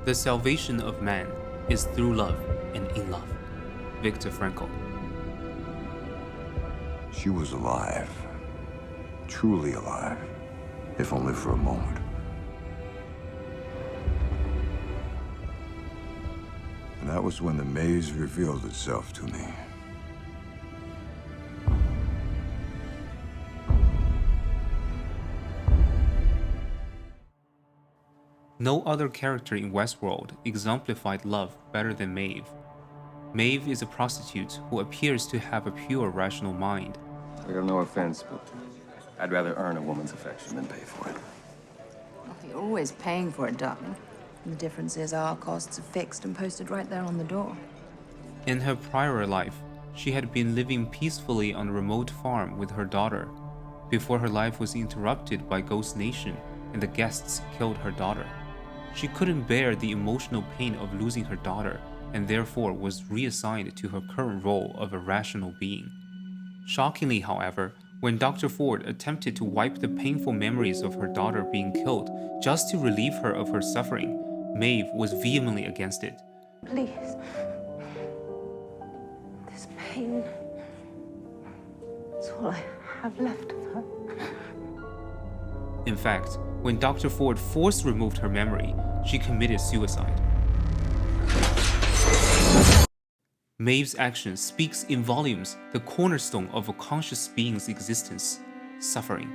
The salvation of man is through love and in love. Viktor Frankl. She was alive. Truly alive. If only for a moment. And that was when the maze revealed itself to me. No other character in Westworld exemplified love better than Maeve. Maeve is a prostitute who appears to have a pure, rational mind. I got no offense, but I'd rather earn a woman's affection than pay for it. Well, you're always paying for it, darling. The difference is our costs are fixed and posted right there on the door. In her prior life, she had been living peacefully on a remote farm with her daughter, before her life was interrupted by Ghost Nation and the guests killed her daughter. She couldn't bear the emotional pain of losing her daughter and therefore was reassigned to her current role of a rational being. Shockingly, however, when Dr. Ford attempted to wipe the painful memories of her daughter being killed just to relieve her of her suffering, Maeve was vehemently against it. Please. This pain. It's all I have left of her. In fact, when Dr. Ford force removed her memory, she committed suicide. Maeve's action speaks in volumes the cornerstone of a conscious being's existence, suffering.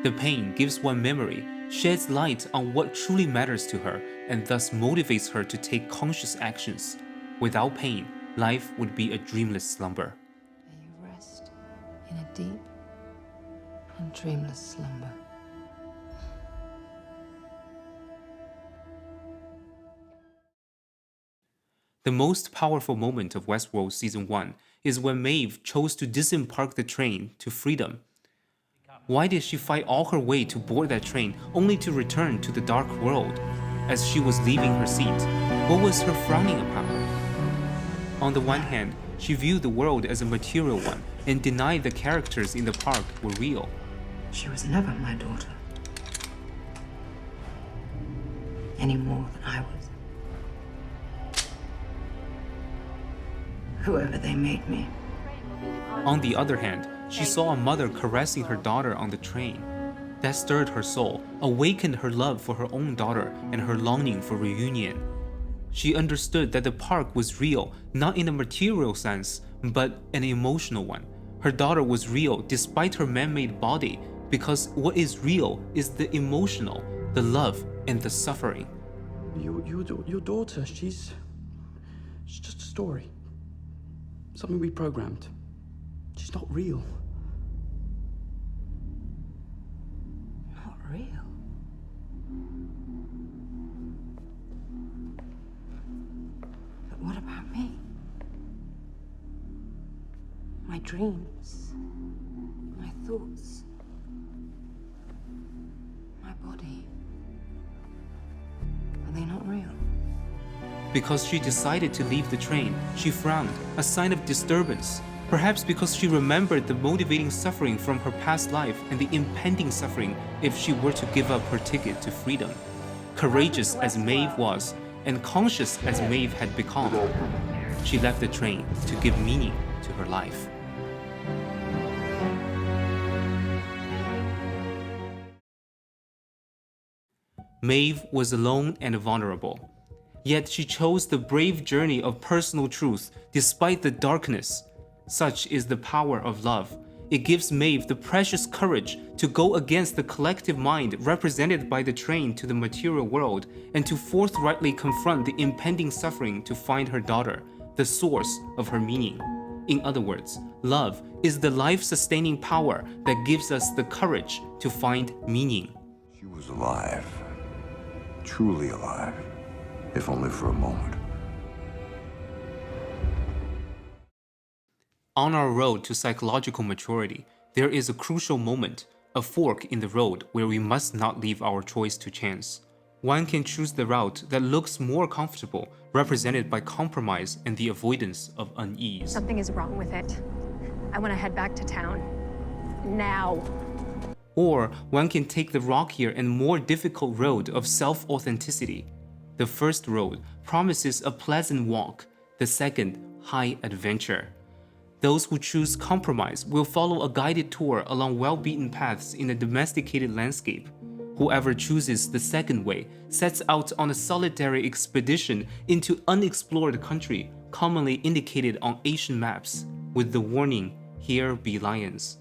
The pain gives one memory, sheds light on what truly matters to her, and thus motivates her to take conscious actions. Without pain, life would be a dreamless slumber. May you rest in a deep and dreamless slumber. The most powerful moment of Westworld Season 1 is when Maeve chose to disembark the train to freedom. Why did she fight all her way to board that train only to return to the dark world? As she was leaving her seat, what was her frowning upon? On the one hand, she viewed the world as a material one and denied the characters in the park were real. She was never my daughter. Any more than I was. Whoever they made me. On the other hand, she saw a mother caressing her daughter on the train. That stirred her soul, awakened her love for her own daughter and her longing for reunion. She understood that the park was real, not in a material sense, but an emotional one. Her daughter was real despite her man-made body, because what is real is the emotional, the love, and the suffering. Your daughter, she's just a story. Something we programmed. She's not real. Not real. But what about me? My dreams, my thoughts, my body. Are they not real? Because she decided to leave the train, she frowned, a sign of disturbance. Perhaps because she remembered the motivating suffering from her past life and the impending suffering if she were to give up her ticket to freedom. Courageous as Maeve was, and conscious as Maeve had become, she left the train to give meaning to her life. Maeve was alone and vulnerable. Yet she chose the brave journey of personal truth despite the darkness. Such is the power of love. It gives Maeve the precious courage to go against the collective mind represented by the train to the material world and to forthrightly confront the impending suffering to find her daughter, the source of her meaning. In other words, love is the life-sustaining power that gives us the courage to find meaning. She was alive. Truly alive. If only for a moment. On our road to psychological maturity, there is a crucial moment, a fork in the road where we must not leave our choice to chance. One can choose the route that looks more comfortable, represented by compromise and the avoidance of unease. Something is wrong with it. I want to head back to town. Now. Or one can take the rockier and more difficult road of self-authenticity. The first road promises a pleasant walk, the second, high adventure. Those who choose compromise will follow a guided tour along well-beaten paths in a domesticated landscape. Whoever chooses the second way sets out on a solitary expedition into unexplored country, commonly indicated on Asian maps, with the warning, "Here be lions."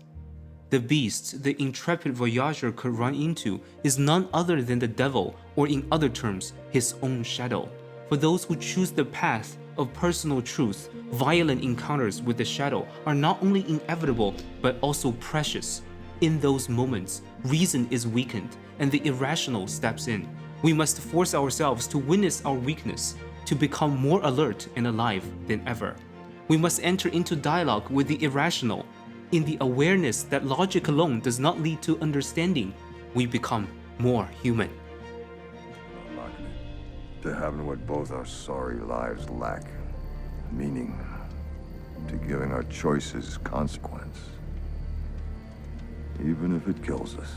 The beast the intrepid voyager could run into is none other than the devil, or in other terms, his own shadow. For those who choose the path of personal truth, violent encounters with the shadow are not only inevitable, but also precious. In those moments, reason is weakened and the irrational steps in. We must force ourselves to witness our weakness, to become more alert and alive than ever. We must enter into dialogue with the irrational. In the awareness that logic alone does not lead to understanding, we become more human. To having what both our sorry lives lack, meaning, to giving our choices consequence, even if it kills us.